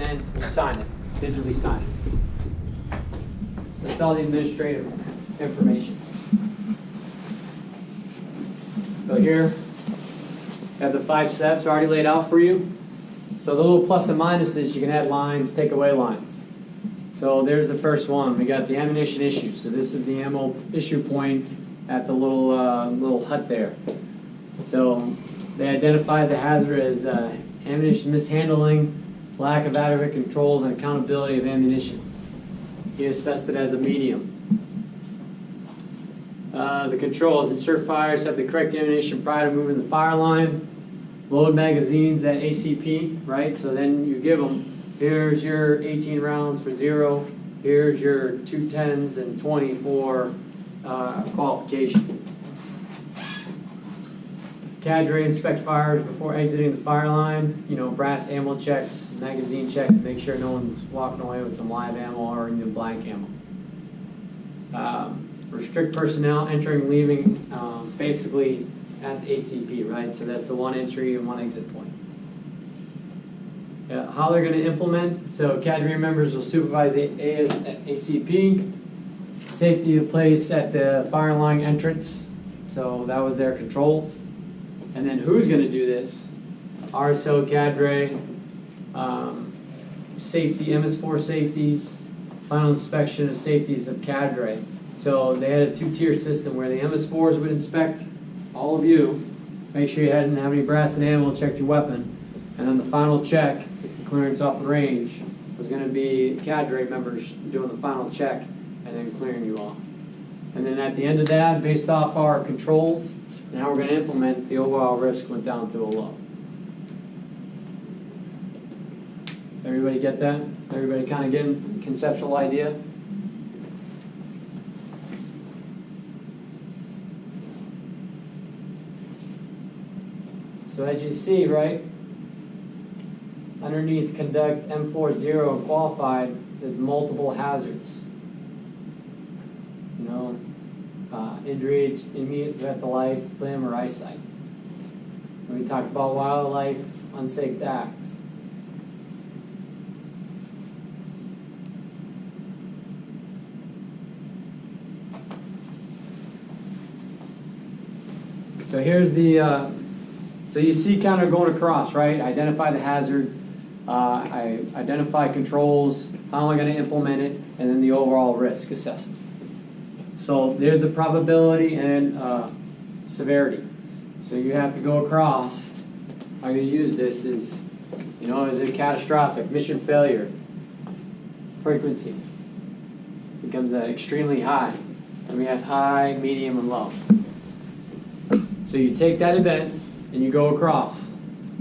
and then you sign it, digitally sign it. So that's all the administrative information. So here, I have the 5 steps already laid out for you. So the little plus and minuses, you can add lines, take away lines. So there's the first one. We got the ammunition issue. So this is the ammo issue point at the little hut there. So they identified the hazard as ammunition mishandling, lack of adequate controls, and accountability of ammunition. He assessed it as a medium. The controls: insert fires, have the correct ammunition prior to moving the fire line. Load magazines at ACP, right? So then you give them, here's your 18 rounds for 0, here's your 2 10s and 20 for qualification. Cadre inspect fires before exiting the fire line. You know, brass ammo checks, magazine checks, make sure no one's walking away with some live ammo or even blank ammo. Restrict personnel entering, leaving, basically at ACP, right? So that's the 1 entry and 1 exit point. How they're going to implement: so cadre members will supervise ACP, safety of place at the fire line entrance. So that was their controls. And then who's going to do this? RSO cadre, safety, MS4 safeties, final inspection of safeties of cadre. So they had a 2-tier system where the MS4s would inspect all of you, make sure you hadn't have any brass and ammo, checked your weapon, and then the final check, clearance off the range, was going to be cadre members doing the final check and then clearing you off. And then at the end of that, based off our controls and how we're going to implement, the overall risk went down to a low. Everybody get that? Everybody kind of getting a conceptual idea? So as you see, right, underneath conduct M40 qualified is multiple hazards. You know, injury, immediate threat to life, limb, or eyesight. And we talked about wildlife, unsafe acts. So here's the, so you see kind of going across, right? Identify the hazard, I identify controls, how am I going to implement it, and then the overall risk assessment. So there's the probability and severity. So you have to go across. How you use this is, you know, is it catastrophic, mission failure, frequency becomes extremely high. And we have high, medium, and low. So you take that event and you go across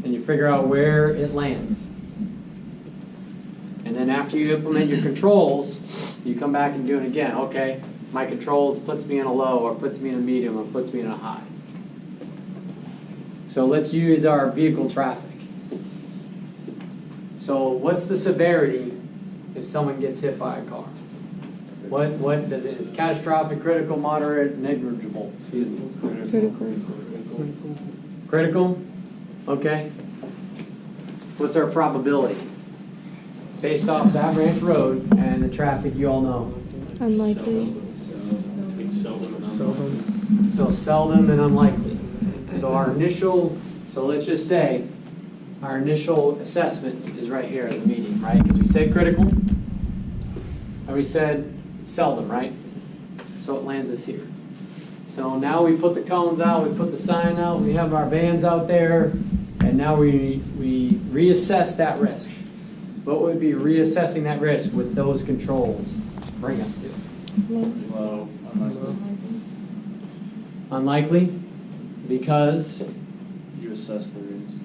and you figure out where it lands. And then after you implement your controls, you come back and do it again. Okay, my controls puts me in a low, or puts me in a medium, or puts me in a high. So let's use our vehicle traffic. So what's the severity if someone gets hit by a car? What does it? Is catastrophic, critical, moderate, negligible? Excuse me. Critical? Okay. What's our probability? Based off that branch road and the traffic you all know. Unlikely. Seldom. So seldom and unlikely. So our initial, so let's just say our initial assessment is right here at the medium, right? Because we said critical and we said seldom, right? So it lands us here. So now we put the cones out, we put the sign out, we have our vans out there, and now we reassess that risk. What would be reassessing that risk with those controls bring us to? Low. Unlikely, because You assess the risk.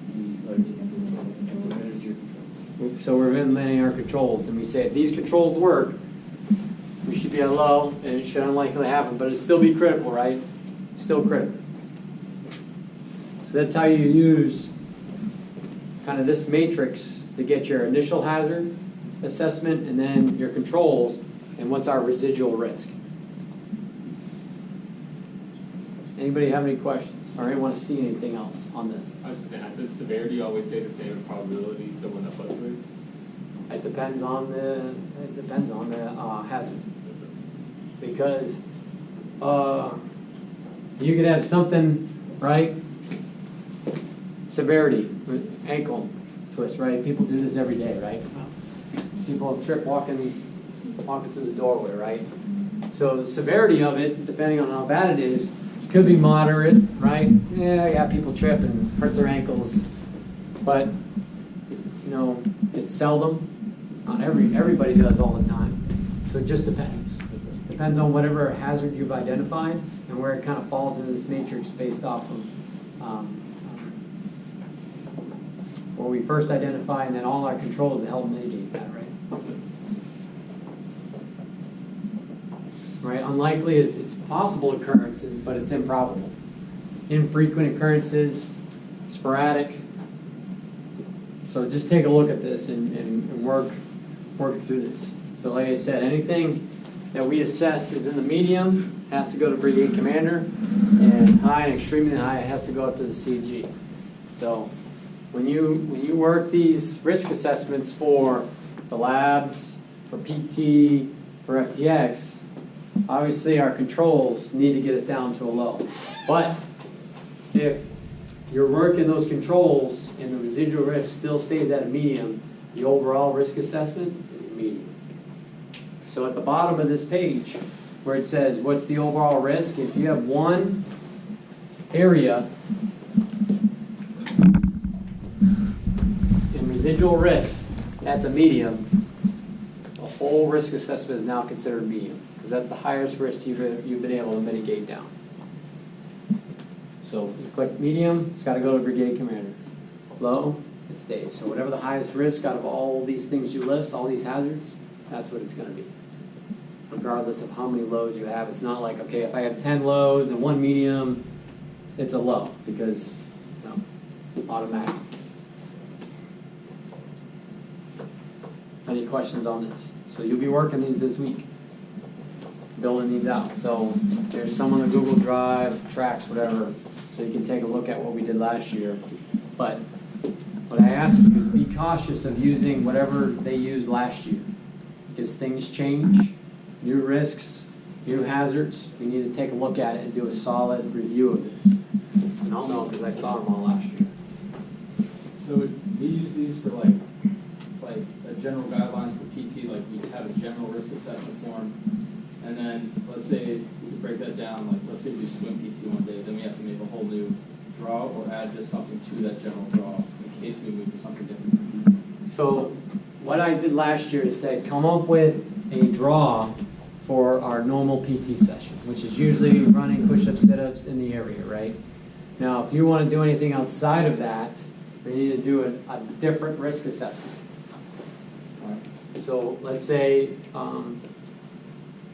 so we're implementing our controls, and we say if these controls work, we should be at low, and it should unlikely happen, but it'd still be critical, right? Still critical. So that's how you use kind of this matrix to get your initial hazard assessment, and then your controls, and what's our residual risk. Anybody have any questions, or anyone want to see anything else on this? I was just going to ask, does severity always stay the same in probability, the one that fluctuates? depends on the hazard. Because you could have something, right? Severity, ankle twist, right? People do this every day, right? People trip walking through the doorway, right? So the severity of it, depending on how bad it is, could be moderate, right? Yeah, people trip and hurt their ankles, but you know, it's seldom. Not everybody does all the time. So it just depends. Depends on whatever hazard you've identified and where it kind of falls into this matrix based off of where we first identify, and then all our controls to help mitigate that, right? Right, unlikely is it's possible occurrences, but it's improbable. Infrequent occurrences, sporadic. So just take a look at this and work through this. So like I said, anything that we assess is in the medium has to go to brigade commander, and high and extremely high has to go up to the CG. So when you work these risk assessments for the labs, for PT, for FTX, obviously our controls need to get us down to a low. But if you're working those controls and the residual risk still stays at a medium, the overall risk assessment is a medium. So at the bottom of this page, where it says what's the overall risk, if you have one area in residual risk, that's a medium, the whole risk assessment is now considered medium, because that's the highest risk you've been able to mitigate down. So you click medium, it's got to go to brigade commander. Low, it stays. So whatever the highest risk out of all these things you list, all these hazards, that's what it's going to be. Regardless of how many lows you have, it's not like, okay, if I have 10 lows and 1 medium, it's a low, because no, automatic. Any questions on this? So you'll be working these this week, building these out. So there's some on the Google Drive, Tracks, whatever, so you can take a look at what we did last year. But what I ask you is be cautious of using whatever they used last year, because things change, new risks, new hazards. We need to take a look at it and do a solid review of this. And I'll know because I saw them all last year. So we use these for like a general guidelines for PT, like we have a general risk assessment form, and then let's say we could break that down, like let's say we do swim PT one day, then we have to make a whole new draw or add just something to that general draw in case we move to something different for PT. So what I did last year is say come up with a draw for our normal PT session, which is usually running push-ups, sit-ups in the area, right? Now, if you want to do anything outside of that, we need to do a different risk assessment. So let's say,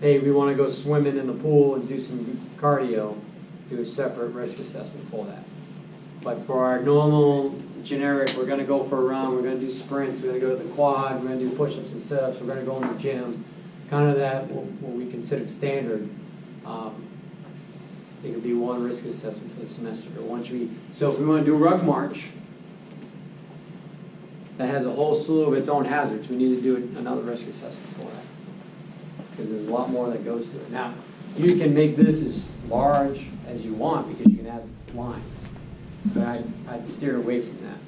hey, we want to go swimming in the pool and do some cardio, do a separate risk assessment for that. But for our normal generic, we're going to go for a run, we're going to do sprints, we're going to go to the quad, we're going to do push-ups and sit-ups, we're going to go in the gym, kind of that, what we consider standard. It could be one risk assessment for the semester. So if we want to do rug march, that has a whole slew of its own hazards. We need to do another risk assessment for that, because there's a lot more that goes to it. Now, you can make this as large as you want because you can add lines, but I'd steer away from that,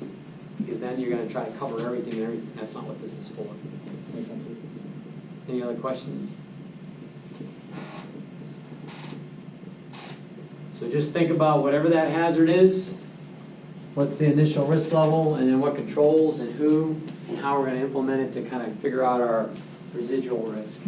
because then you're going to try to cover everything and everything. That's not what this is for. Makes sense? Any other questions? So just think about whatever that hazard is, what's the initial risk level, and then what controls and who and how we're going to implement it to kind of figure out our residual risk.